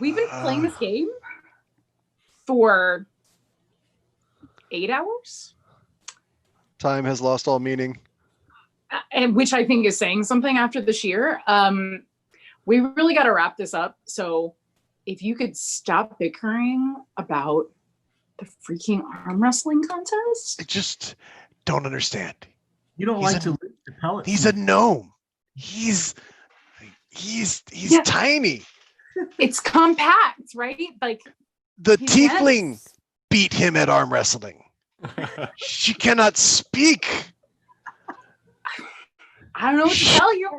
We've been playing this game for 8 hours. Time has lost all meaning. And which I think is saying something after this year. We really got to wrap this up. So if you could stop bickering about the freaking arm wrestling contest. I just don't understand. You don't like to lift the pellets. He's a gnome. He's tiny. It's compact, right? Like the tiefling beat him at arm wrestling. She cannot speak. I don't know what to tell you.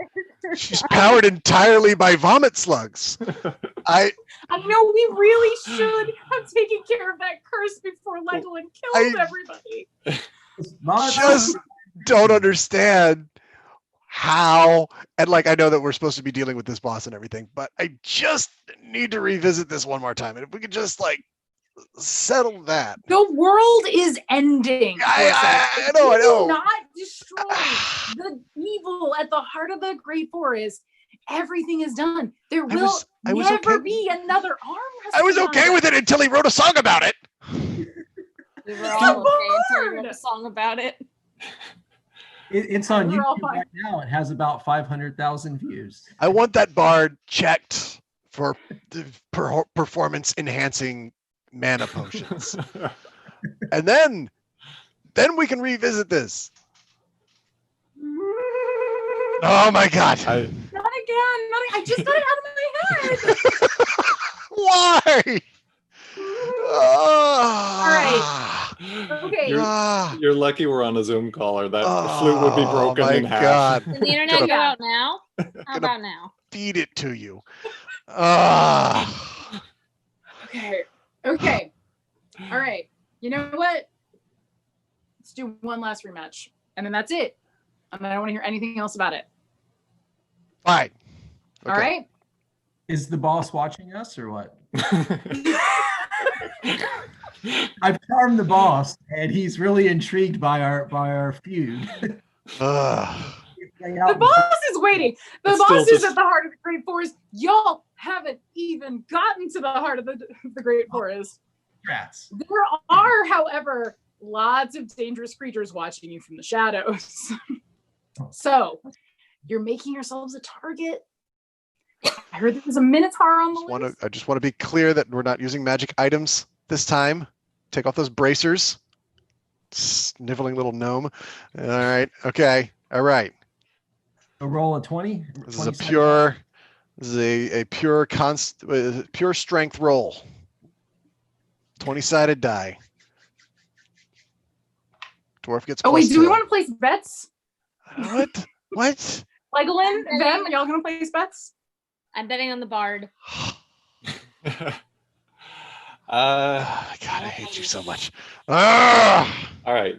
She's powered entirely by vomit slugs. I know we really should have taken care of that curse before Legoland killed everybody. Just don't understand how, and like I know that we're supposed to be dealing with this boss and everything, but I just need to revisit this one more time. And if we could just like settle that. The world is ending. I know. Do not destroy the evil at the heart of the Great Forest. Everything is done. There will never be another arm wrestling. I was okay with it until he wrote a song about it. We were all okay until he wrote a song about it. It's on YouTube right now. It has about 500,000 views. I want that bard checked for performance enhancing mana potions. And then we can revisit this. Oh my god. Not again. I just got it out of my head. Why? All right. Okay. You're lucky we're on a Zoom call, or that flute would be broken in half. God. Does the internet go out now? How about now? Feed it to you. Okay. All right. You know what? Let's do one last rematch, and then that's it. And I don't want to hear anything else about it. Fine. Okay. All right. Is the boss watching us or what? I've charmed the boss, and he's really intrigued by our feud. The boss is waiting. The boss is at the heart of the Great Forest. Y'all haven't even gotten to the heart of the Great Forest. Rats. There are, however, lots of dangerous creatures watching you from the shadows. So you're making yourselves a target. I heard there was a Minotaur on the list. I just want to be clear that we're not using magic items this time. Take off those bracers. Sniveling little gnome. All right. Okay. All right. A roll of 20. This is a pure. This is a pure strength roll. 20-sided die. Dwarf gets. Oh wait, do we want to place bets? What? What? Legoland, Vem, y'all gonna place bets? I'm betting on the bard. God, I hate you so much. All right.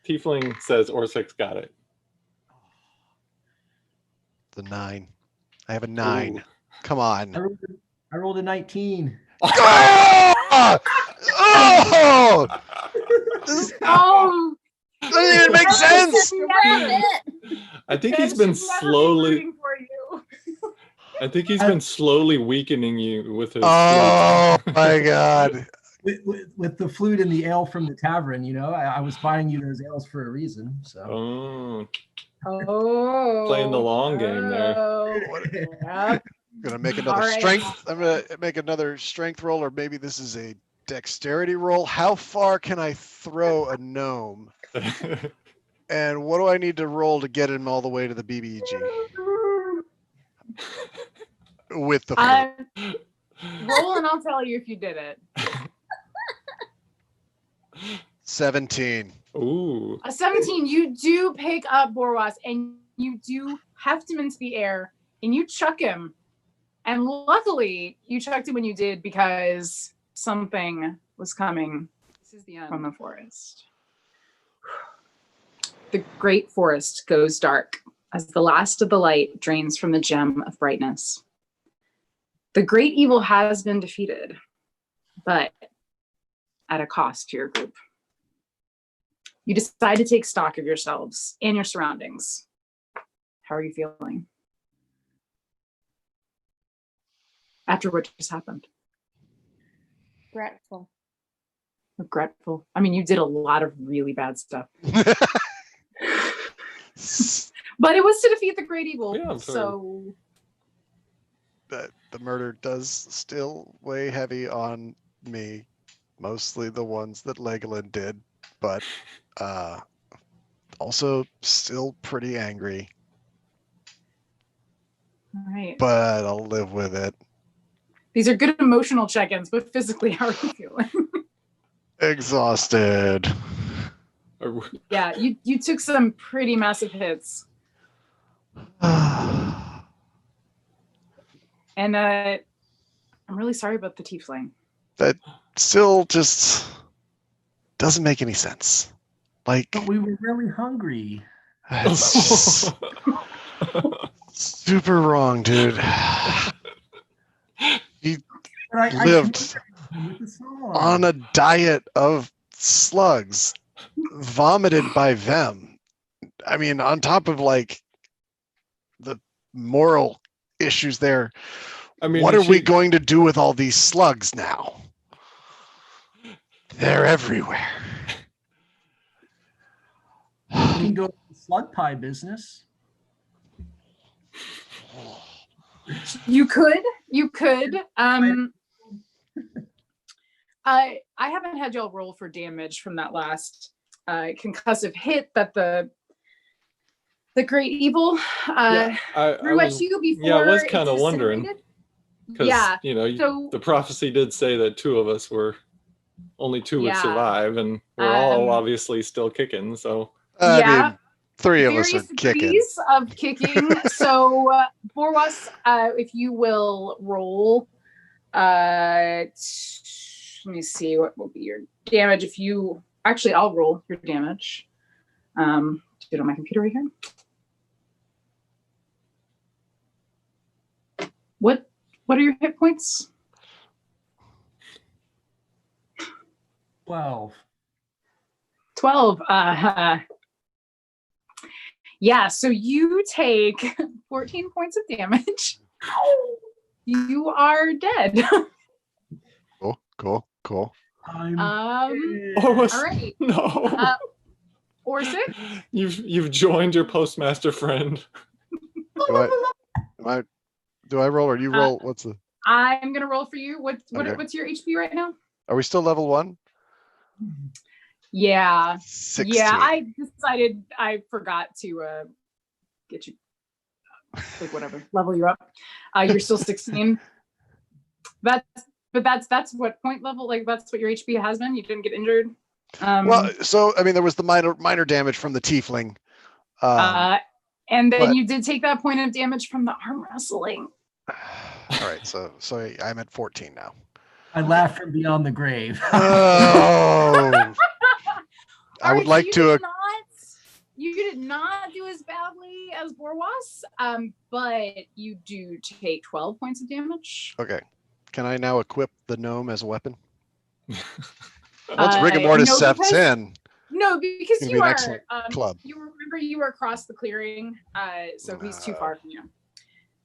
Tiefling says Orsek's got it. The 9. I have a 9. Ooh. Come on. I rolled a 19. Oh! Oh! Doesn't even make sense. I think he's been slowly. I think he's been slowly weakening you with his. Oh my god! With the flute and the ale from the tavern, you know, I was buying you those ales for a reason. So. Playing the long game there. I'm gonna make another strength. I'm gonna make another strength roll, or maybe this is a dexterity roll. How far can I throw a gnome? And what do I need to roll to get him all the way to the BBG? With the flute. Roll and I'll tell you if you did it. 17. Ooh. A 17. You do pick up Borwas and you do heft him into the air and you chuck him. And luckily, you chucked him when you did because something was coming. This is the end from the forest. The great forest goes dark as the last of the light drains from the gem of brightness. The great evil has been defeated, but at a cost to your group. You decide to take stock of yourselves and your surroundings. How are you feeling? after what just happened? Regretful. Regretful. I mean, you did a lot of really bad stuff. But it was to defeat the great evil. Yeah, so The murder does still weigh heavy on me. Mostly the ones that Legoland did, but also still pretty angry. all right. But I'll live with it. These are good emotional check-ins, but physically, how are you feeling? Exhausted. Yeah, you took some pretty massive hits. And I'm really sorry about the tiefling. That still just doesn't make any sense. Like, But we were really hungry. it's just super wrong, dude. He But I lived with the song. on a diet of slugs vomited by them. I mean, on top of like the moral issues there, I mean, what are we going to do with all these slugs now? They're everywhere. You can go to the slug pie business. You could. I haven't had y'all roll for damage from that last concussive hit that the great evil I threw at was, you before. yeah, I was it kind of wondering. disintegrated. Because, Yeah, you know, so- the prophecy did say that only two would Yeah. survive, and we're all Um, obviously still kicking, so. I Yeah. mean, three of us are Various kicking. degrees of kicking. So Borwas, if you will roll, let me see what will be your damage. If you actually, I'll roll your damage. Do it on my computer right here. What are your hit points? 12. 12. Yeah, so you take 14 points of damage. You are dead. Cool. I'm All right. No. Orsic? You've joined your postmaster friend. Do I roll or you roll? What's the? I'm gonna roll for you. What's your HP right now? Are we still level 1? Yeah. 16. Yeah, I decided I forgot to get you like whatever, level you up. You're still 16. That's what point level, like that's what your HP has been. You didn't get injured. Well, so I mean, there was the minor damage from the tiefling. And then you did take that point of damage from the arm wrestling. All right, so I'm at 14 now. I laughed from beyond the grave. Oh, I would like to. You did not do as badly as Borwas, but you do take 12 points of damage. Okay, can I now equip the gnome as a weapon? Once rigor mortis no, steps in. No, because It'd you be an are. excellent club. You remember you were across the clearing, so he's too far from you.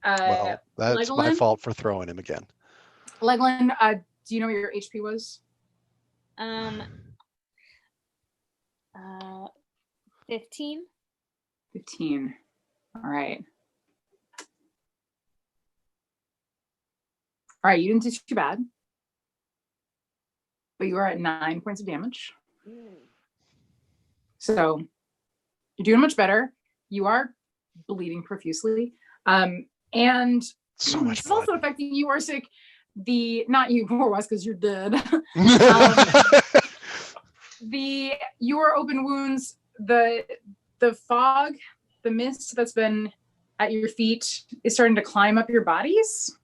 Well, that's my Legoland? fault for throwing him again. Legoland, do you know what your HP was? 15. 15. All right. All right, you didn't do too bad, but you are at 9 points of damage. So you're doing much better. You are bleeding profusely. And So much it's blood. also affecting you, Orsic. Not you, Borwas, because you're dead. Your open wounds, the fog, the mist that's been at your feet is starting to climb up your bodies,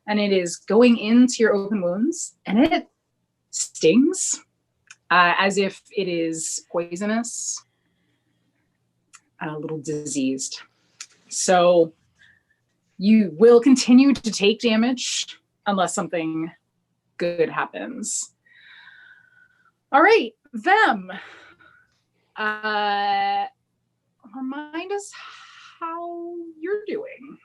and it is going into your open wounds, and it stings as if it is poisonous, a little diseased. So you will continue to take damage unless something good happens. All right, them. Remind us how you're doing.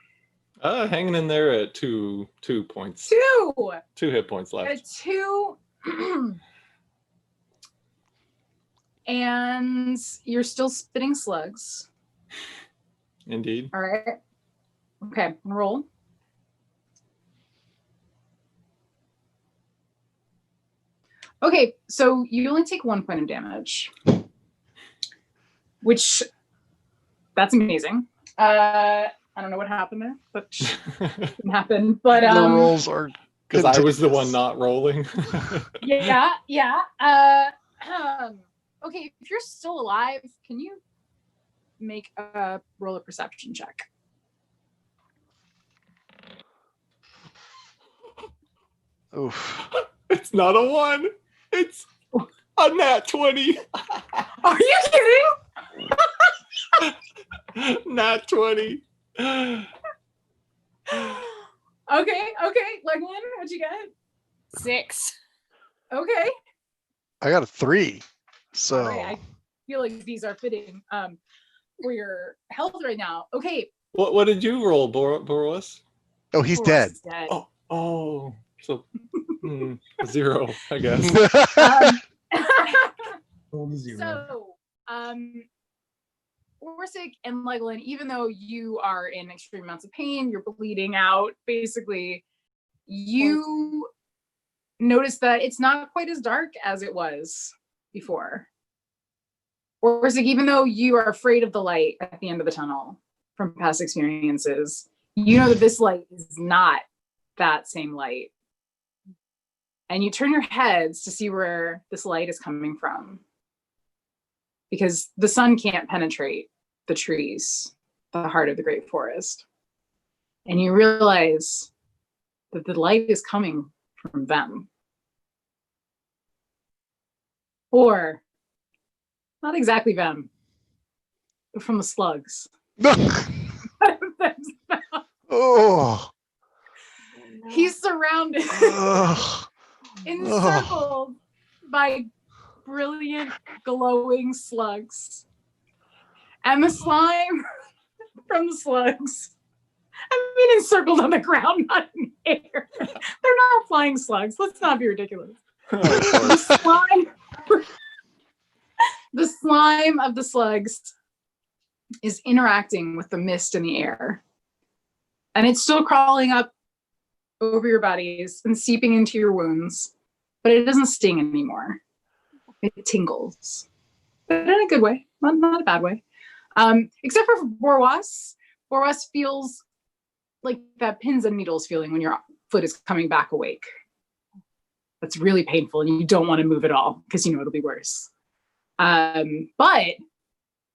Hanging in there at 2 points. 2 hit points left. At 2. And you're still spitting slugs. Indeed. All right. Okay, roll. Okay, so you only take 1 point of damage, which that's amazing. I don't know what happened there, but didn't happen. But The rolls are because I was the one not rolling. yeah. Okay, if you're still alive, can you make a roll a perception check? Oof. It's not a 1. It's a nat 20. Are you kidding? Nat 20. Okay, Leglin, what'd you get? 6. Okay. I got a 3. So All right, I feel like these are fitting for your health right now. Okay. What did you roll, Boros? oh, he's Boros dead. is dead. Oh, so 0, I guess. Roll to 0. So, Orsic and Leglin, even though you are in extreme amounts of pain, you're bleeding out, basically, you notice that it's not quite as dark as it was before. Orsic, even though you are afraid of the light at the end of the tunnel from past experiences, you know that this light is not that same light. And you turn your heads to see where this light is coming from, because the sun can't penetrate the trees, the heart of the great forest. And you realize that the light is coming from them. Or, not exactly them, but from the slugs. Oh. He's surrounded, Ugh. encircled by brilliant, glowing slugs. And the slime from the slugs, I mean, encircled on the ground, not in the air. They're not flying slugs. Let's not be ridiculous. The slime of the slugs is interacting with the mist in the air. And it's still crawling up over your bodies and seeping into your wounds, but it doesn't sting anymore. It tingles, but in a good way, not a bad way. Except for Borwas. Borwas feels like that pins and needles feeling when your foot is coming back awake. That's really painful, and you don't want to move at all because you know it'll be worse. But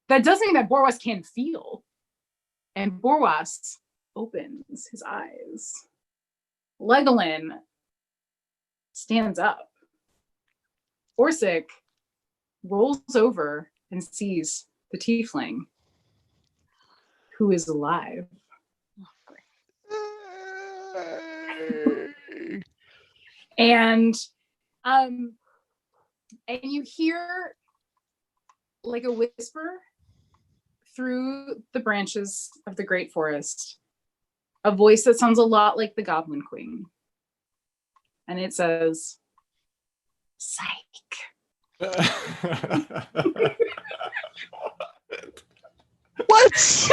that doesn't mean that Borwas can't feel. And Borwas opens his eyes. Legoland stands up. Orsic rolls over and sees the tiefling, who is alive. And you hear like a whisper through the branches of the great forest, a voice that sounds a lot like the Goblin Queen. And it says, "Psych." What?